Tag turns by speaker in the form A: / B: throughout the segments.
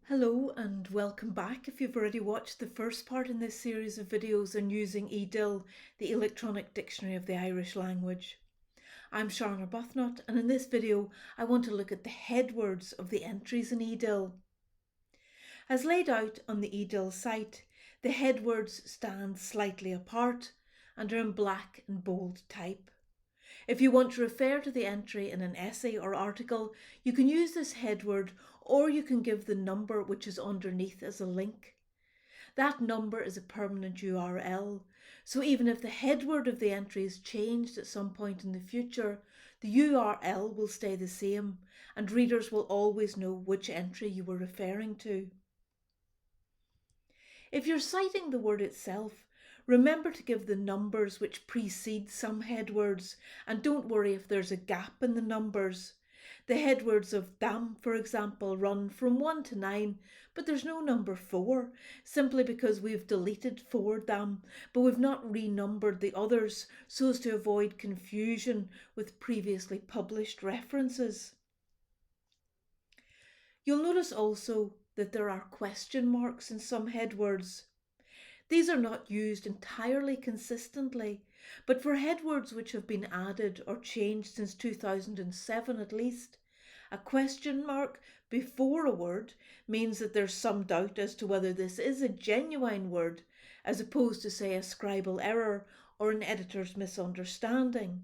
A: Hello and welcome back. If you've already watched the first part in this series of videos on using eDIL, the Electronic Dictionary of the Irish Language. I'm Sharon Arbuthnot, and in this video I want to look at the headwords of the entries in eDIL. As laid out on the eDIL site, the headwords stand slightly apart and are in black and bold type. If you want to refer to the entry in an essay or article, you can use this headword, or you can give the number which is underneath as a link. That number is a permanent URL, so even if the headword of the entry is changed at some point in the future, the URL will stay the same and readers will always know which entry you were referring to. If you're citing the word itself, remember to give the numbers which precede some headwords, and don't worry if there's a gap in the numbers. The headwords of dam, for example, run from 1 to 9, but there's no number 4, simply because we've deleted 4 dam, but we've not renumbered the others so as to avoid confusion with previously published references. You'll notice also that there are question marks in some headwords. These are not used entirely consistently, but for headwords which have been added or changed since 2007 at least, a question mark before a word means that there's some doubt as to whether this is a genuine word, as opposed to, say, a scribal error or an editor's misunderstanding.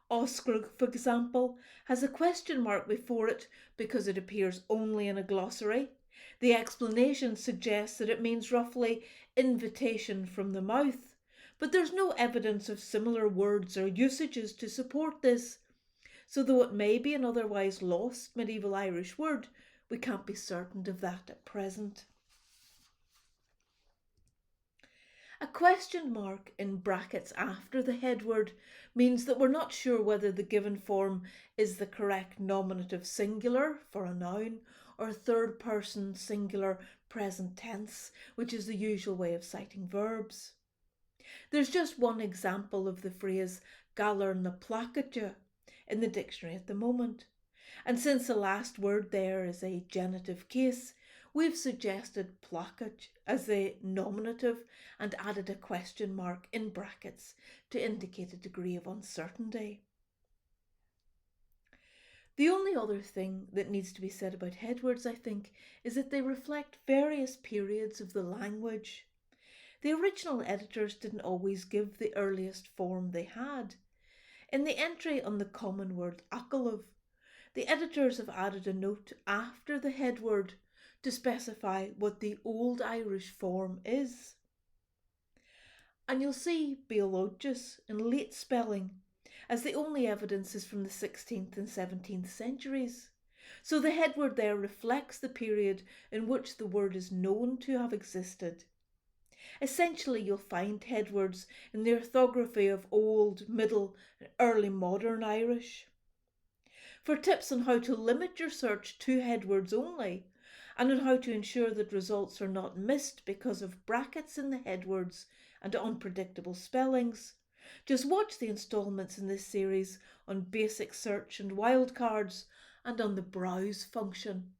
A: Oscar, for example, has a question mark before it because it appears only in a glossary. The explanation suggests that it means roughly invitation from the mouth, but there's no evidence of similar words or usages to support this. So though it may be an otherwise lost medieval Irish word, we can't be certain of that at present. A question mark in brackets after the headword means that we're not sure whether the given form is the correct nominative singular for a noun or third person singular present tense, which is the usual way of citing verbs. There's just one example of the phrase galar na placatja in the dictionary at the moment. And since the last word there is a genitive case, we've suggested placage as the nominative and added a question mark in brackets to indicate a degree of uncertainty. The only other thing that needs to be said about headwords, I think, is that they reflect various periods of the language. The original editors didn't always give the earliest form they had. In the entry on the common word acalav, the editors have added a note after the headword to specify what the Old Irish form is. And you'll see biologus in late spelling, as the only evidence is from the 16th and 17th centuries. So the headword there reflects the period in which the word is known to have existed. Essentially, you'll find headwords in the orthography of Old, Middle and Early Modern Irish. For tips on how to limit your search to headwords only, and on how to ensure that results are not missed because of brackets in the headwords and unpredictable spellings, just watch the instalments in this series on basic search and wildcards and on the browse function.